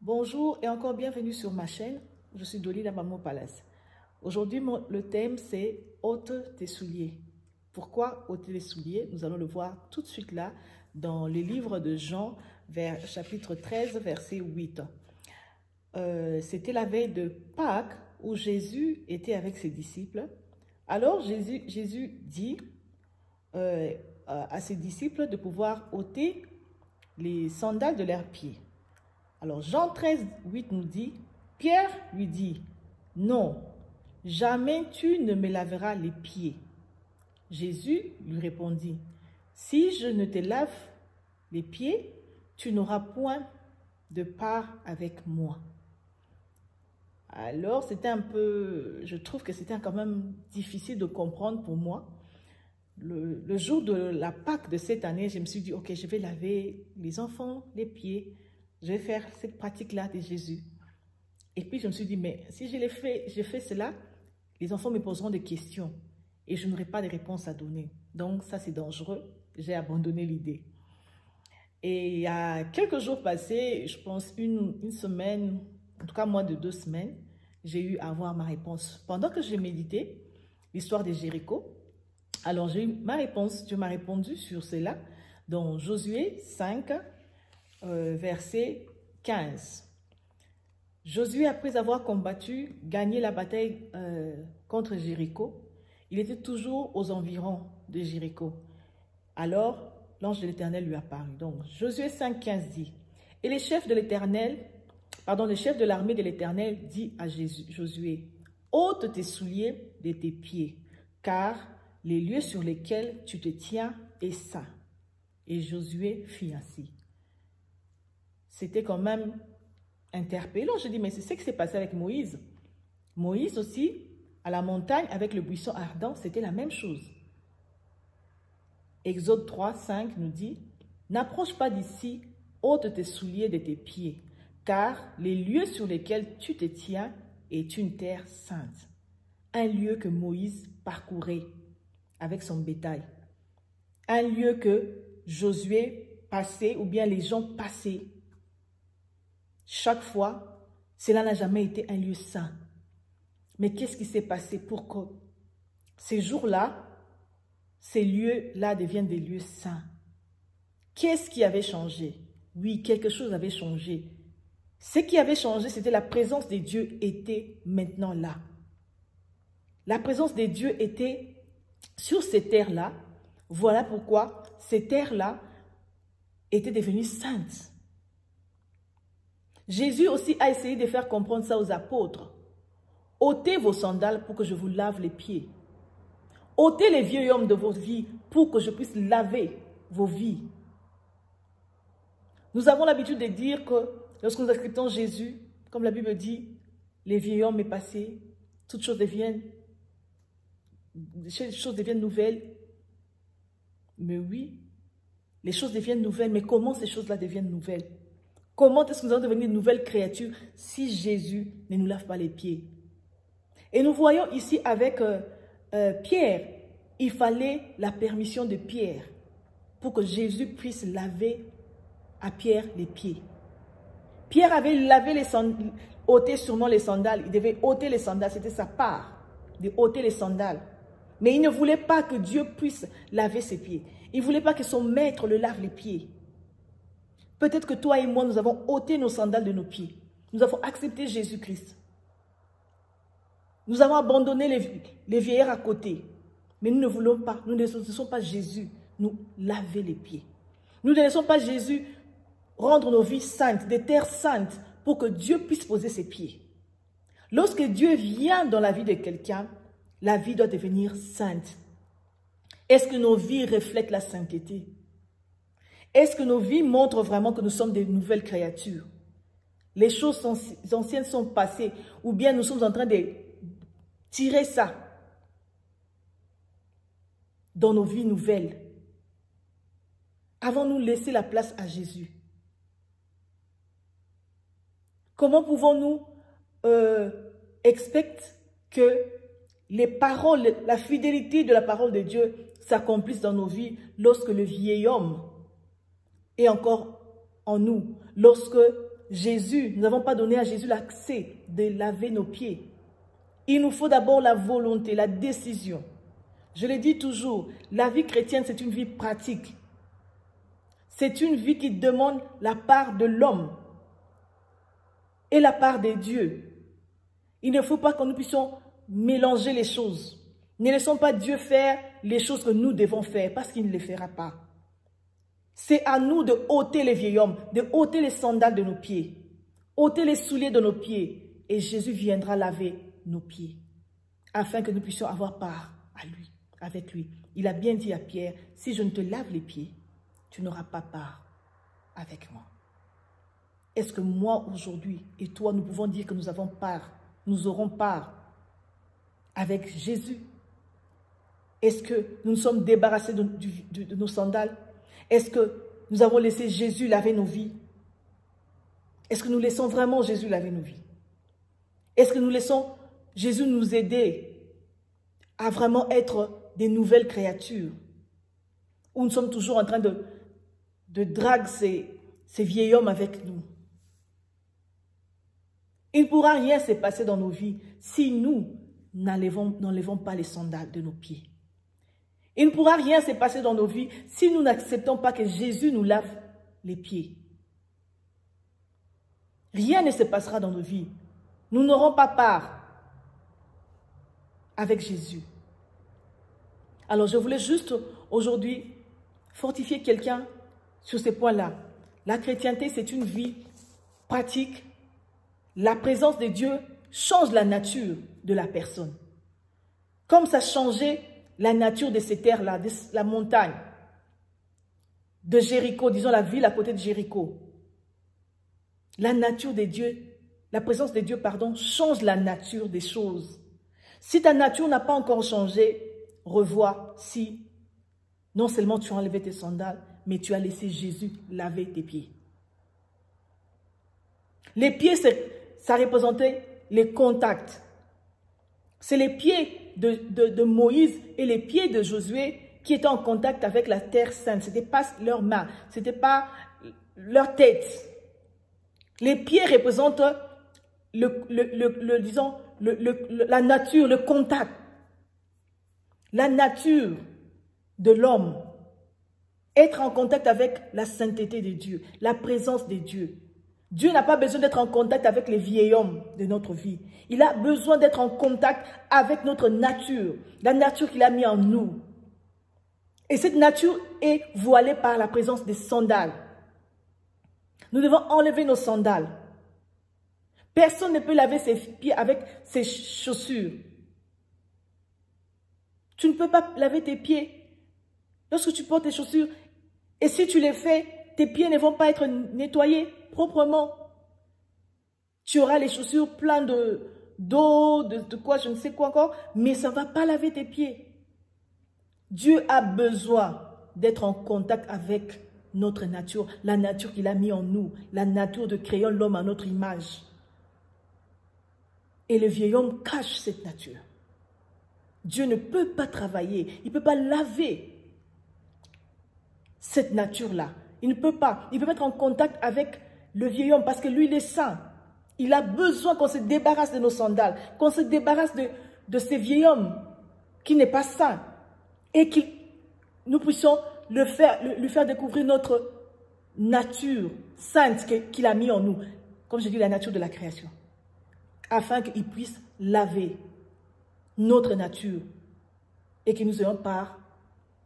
Bonjour et encore bienvenue sur ma chaîne. Je suis Dolly la Maman Palace. Aujourd'hui, le thème c'est ôte tes souliers. Pourquoi ôter les souliers? Nous allons le voir tout de suite là dans le livre de Jean, vers chapitre 13, verset 8. C'était la veille de Pâques où Jésus était avec ses disciples. Alors Jésus dit à ses disciples de pouvoir ôter les sandales de leurs pieds. Alors Jean 13, 8 nous dit, Pierre lui dit, non, jamais tu ne me laveras les pieds. Jésus lui répondit, si je ne te lave les pieds, tu n'auras point de part avec moi. Alors c'était un peu, je trouve que c'était quand même difficile de comprendre pour moi. Le jour de la Pâque de cette année, je me suis dit, ok, je vais laver les enfants les pieds. Je vais faire cette pratique-là de Jésus. Et puis je me suis dit, mais si je fais cela, les enfants me poseront des questions et je n'aurai pas de réponse à donner. Donc ça, c'est dangereux. J'ai abandonné l'idée. Et il y a quelques jours passés, je pense une semaine, en tout cas moins de 2 semaines, j'ai eu à avoir ma réponse. Pendant que j'ai médité l'histoire de Jéricho, alors j'ai eu ma réponse. Dieu m'a répondu sur cela dans Josué 5, verset 15. Josué, après avoir combattu, gagné la bataille contre Jéricho, il était toujours aux environs de Jéricho. Alors, l'ange de l'Éternel lui apparut. Donc, Josué 5, 15 dit, « Et les chefs de l'Éternel, le chef de l'armée de l'Éternel dit à Josué, « Ôte tes souliers de tes pieds, car les lieux sur lesquels tu te tiens est saint. » Et Josué fit ainsi. C'était quand même interpellant. Je dis, mais c'est ce qui s'est passé avec Moïse. Moïse aussi, à la montagne, avec le buisson ardent, c'était la même chose. Exode 3, 5 nous dit, « N'approche pas d'ici, ôte tes souliers de tes pieds, car les lieux sur lesquels tu te tiens est une terre sainte. » Un lieu que Moïse parcourait avec son bétail. Un lieu que Josué passait, ou bien les gens passaient. Chaque fois, cela n'a jamais été un lieu saint. Mais qu'est-ce qui s'est passé pour que ces jours-là, ces lieux-là deviennent des lieux saints? Qu'est-ce qui avait changé? Oui, quelque chose avait changé. Ce qui avait changé, c'était la présence de Dieu était maintenant là. La présence de Dieu était sur ces terres-là. Voilà pourquoi ces terres-là étaient devenues saintes. Jésus aussi a essayé de faire comprendre ça aux apôtres. Ôtez vos sandales pour que je vous lave les pieds. Ôtez les vieux hommes de vos vies pour que je puisse laver vos vies. Nous avons l'habitude de dire que lorsque nous acceptons Jésus, comme la Bible dit, les vieux hommes est passé, toutes choses deviennent nouvelles. Mais oui, les choses deviennent nouvelles, mais comment ces choses-là deviennent nouvelles? Comment est-ce que nous allons devenir de nouvelles créatures si Jésus ne nous lave pas les pieds? Et nous voyons ici avec Pierre, il fallait la permission de Pierre pour que Jésus puisse laver à Pierre les pieds. Pierre avait lavé les sandales, ôté sûrement les sandales. Il devait ôter les sandales, c'était sa part de ôter les sandales. Mais il ne voulait pas que Dieu puisse laver ses pieds. Il ne voulait pas que son maître le lave les pieds. Peut-être que toi et moi, nous avons ôté nos sandales de nos pieds. Nous avons accepté Jésus-Christ. Nous avons abandonné les vieillards à côté. Mais nous ne voulons pas, nous ne laissons pas Jésus nous laver les pieds. Nous ne laissons pas Jésus rendre nos vies saintes, des terres saintes, pour que Dieu puisse poser ses pieds. Lorsque Dieu vient dans la vie de quelqu'un, la vie doit devenir sainte. Est-ce que nos vies reflètent la sainteté? Est-ce que nos vies montrent vraiment que nous sommes des nouvelles créatures? Les choses anciennes sont passées, ou bien nous sommes en train de tirer ça dans nos vies nouvelles. Avons-nous laissé la place à Jésus? Comment pouvons-nous expecter que les paroles, la fidélité de la parole de Dieu s'accomplisse dans nos vies lorsque le vieil homme est encore en nous, lorsque Jésus, nous n'avons pas donné à Jésus l'accès de laver nos pieds. Il nous faut d'abord la volonté, la décision. Je le dis toujours, la vie chrétienne, c'est une vie pratique. C'est une vie qui demande la part de l'homme et la part des dieux. Il ne faut pas que nous puissions mélanger les choses. Ne laissons pas Dieu faire les choses que nous devons faire parce qu'il ne les fera pas. C'est à nous de ôter les vieils hommes, de ôter les sandales de nos pieds, ôter les souliers de nos pieds et Jésus viendra laver nos pieds afin que nous puissions avoir part à lui, avec lui. Il a bien dit à Pierre, si je ne te lave les pieds, tu n'auras pas part avec moi. Est-ce que moi aujourd'hui et toi, nous pouvons dire que nous avons part, nous aurons part avec Jésus? Est-ce que nous nous sommes débarrassés de nos sandales? Est-ce que nous avons laissé Jésus laver nos vies? Est-ce que nous laissons vraiment Jésus laver nos vies? Est-ce que nous laissons Jésus nous aider à vraiment être des nouvelles créatures? Ou nous sommes toujours en train de draguer ces vieils hommes avec nous? Il ne pourra rien se passer dans nos vies si nous n'enlevons pas les sandales de nos pieds. Il ne pourra rien se passer dans nos vies si nous n'acceptons pas que Jésus nous lave les pieds. Rien ne se passera dans nos vies. Nous n'aurons pas part avec Jésus. Alors je voulais juste aujourd'hui fortifier quelqu'un sur ces points-là. La chrétienté, c'est une vie pratique. La présence de Dieu change la nature de la personne. Comme ça changeait la nature de ces terres-là, de la montagne, de Jéricho, disons la ville à côté de Jéricho. La nature de Dieu, la présence de Dieu, pardon, change la nature des choses. Si ta nature n'a pas encore changé, revois si non seulement tu as enlevé tes sandales, mais tu as laissé Jésus laver tes pieds. Les pieds, ça représentait les contacts. C'est les pieds de Moïse et les pieds de Josué qui étaient en contact avec la terre sainte. Ce n'était pas leurs mains, ce n'était pas leur tête. Les pieds représentent la nature, le contact. La nature de l'homme. Être en contact avec la sainteté de Dieu, la présence de Dieu. Dieu n'a pas besoin d'être en contact avec les vieils hommes de notre vie. Il a besoin d'être en contact avec notre nature, la nature qu'il a mis en nous. Et cette nature est voilée par la présence des sandales. Nous devons enlever nos sandales. Personne ne peut laver ses pieds avec ses chaussures. Tu ne peux pas laver tes pieds lorsque tu portes tes chaussures. Et si tu les fais, tes pieds ne vont pas être nettoyés proprement. Tu auras les chaussures pleines d'eau, de quoi, je ne sais quoi encore, mais ça ne va pas laver tes pieds. Dieu a besoin d'être en contact avec notre nature, la nature qu'il a mis en nous, la nature de créer l'homme à notre image. Et le vieil homme cache cette nature. Dieu ne peut pas travailler, il ne peut pas laver cette nature-là. Il ne peut pas être en contact avec le vieil homme parce que lui, il est saint. Il a besoin qu'on se débarrasse de nos sandales, qu'on se débarrasse de ces vieils hommes qui n'est pas saint et que nous puissions lui faire découvrir notre nature sainte qu'il a mis en nous, comme je dis, la nature de la création, afin qu'il puisse laver notre nature et que nous ayons part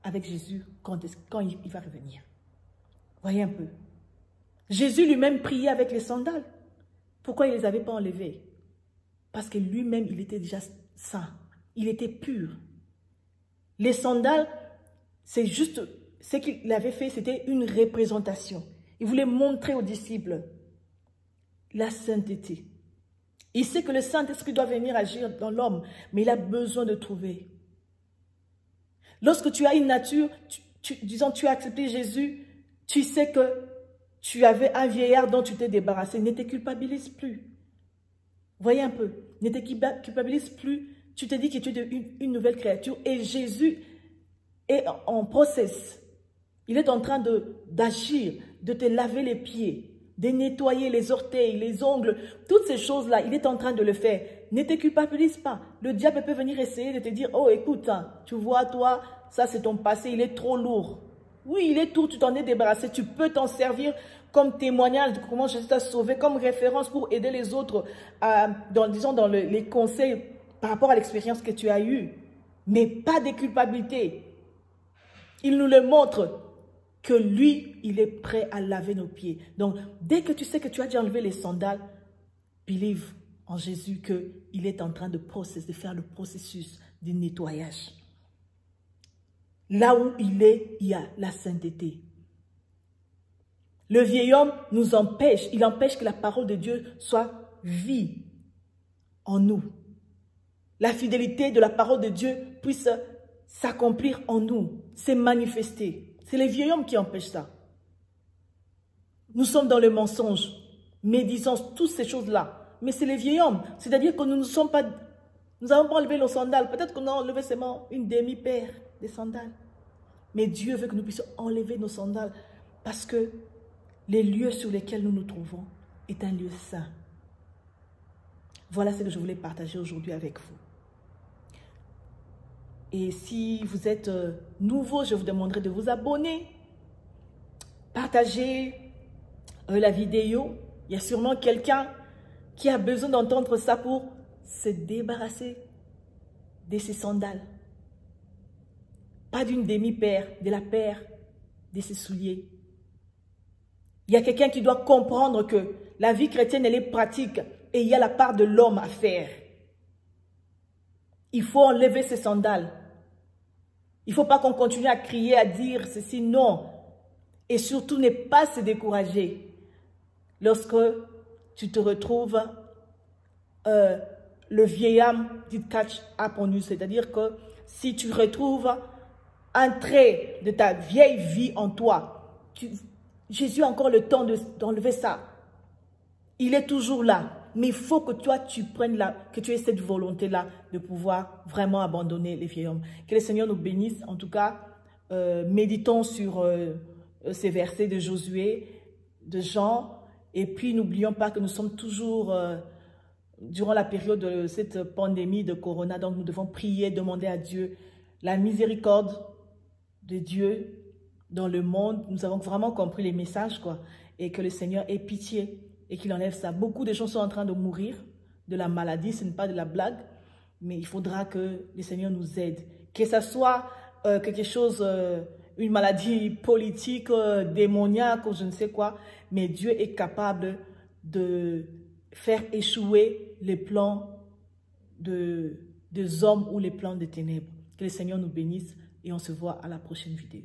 avec Jésus quand il va revenir. Voyez un peu. Jésus lui-même priait avec les sandales. Pourquoi il ne les avait pas enlevées? Parce que lui-même, il était déjà saint. Il était pur. Les sandales, c'est juste ce qu'il avait fait, c'était une représentation. Il voulait montrer aux disciples la sainteté. Il sait que le Saint-Esprit doit venir agir dans l'homme, mais il a besoin de trouver. Lorsque tu as une nature, disons tu as accepté Jésus, tu sais que tu avais un vieillard dont tu t'es débarrassé, ne te culpabilise plus. Voyez un peu, ne te culpabilise plus. Tu te dis que tu es une nouvelle créature et Jésus est en process. Il est en train d'agir, de te laver les pieds de nettoyer les orteils, les ongles, toutes ces choses-là, il est en train de le faire. Ne te culpabilise pas. Le diable peut venir essayer de te dire, oh écoute, hein, tu vois toi, ça c'est ton passé, il est trop lourd. Oui, il est lourd, tu t'en es débarrassé, tu peux t'en servir comme témoignage de comment Jésus t'a sauvé, comme référence pour aider les autres, dans les conseils par rapport à l'expérience que tu as eue. Mais pas de culpabilité. Il nous le montre que lui, il est prêt à laver nos pieds. Donc, dès que tu sais que tu as déjà enlevé les sandales, believe en Jésus qu'il est en train de faire le processus du nettoyage. Là où il y a la sainteté. Le vieil homme nous empêche, il empêche que la parole de Dieu soit vie en nous. La fidélité de la parole de Dieu puisse s'accomplir en nous, se manifester. C'est les vieils hommes qui empêchent ça. Nous sommes dans le mensonge, médisance, toutes ces choses-là. Mais c'est les vieils hommes. C'est-à-dire que nous n'avons pas enlevé nos sandales. Peut-être qu'on a enlevé seulement une demi-paire de sandales. Mais Dieu veut que nous puissions enlever nos sandales parce que les lieux sur lesquels nous nous trouvons est un lieu saint. Voilà ce que je voulais partager aujourd'hui avec vous. Et si vous êtes nouveau, je vous demanderai de vous abonner, partager la vidéo. Il y a sûrement quelqu'un qui a besoin d'entendre ça pour se débarrasser de ses sandales. Pas d'une demi-paire, de la paire de ses souliers. Il y a quelqu'un qui doit comprendre que la vie chrétienne, elle est pratique et il y a la part de l'homme à faire. Il faut enlever ses sandales. Il ne faut pas qu'on continue à crier, à dire ceci, non. Et surtout, ne pas se décourager lorsque tu te retrouves le vieil âme dit catch up on you. C'est-à-dire que si tu retrouves un trait de ta vieille vie en toi, Jésus a encore le temps d'enlever ça. Il est toujours là. Mais il faut que toi, que tu aies cette volonté-là de pouvoir vraiment abandonner les vieils hommes. Que le Seigneur nous bénisse. En tout cas, méditons sur ces versets de Josué, de Jean. Et puis, n'oublions pas que nous sommes toujours durant la période de cette pandémie de Corona. Donc, nous devons prier, demander à Dieu la miséricorde de Dieu dans le monde. Nous avons vraiment compris les messages, quoi. Et que le Seigneur ait pitié et qu'il enlève ça. Beaucoup de gens sont en train de mourir de la maladie, ce n'est pas de la blague, mais il faudra que le Seigneur nous aide. Que ce soit quelque chose, une maladie politique, démoniaque ou je ne sais quoi, mais Dieu est capable de faire échouer les plans des hommes ou les plans des ténèbres. Que le Seigneur nous bénisse et on se voit à la prochaine vidéo.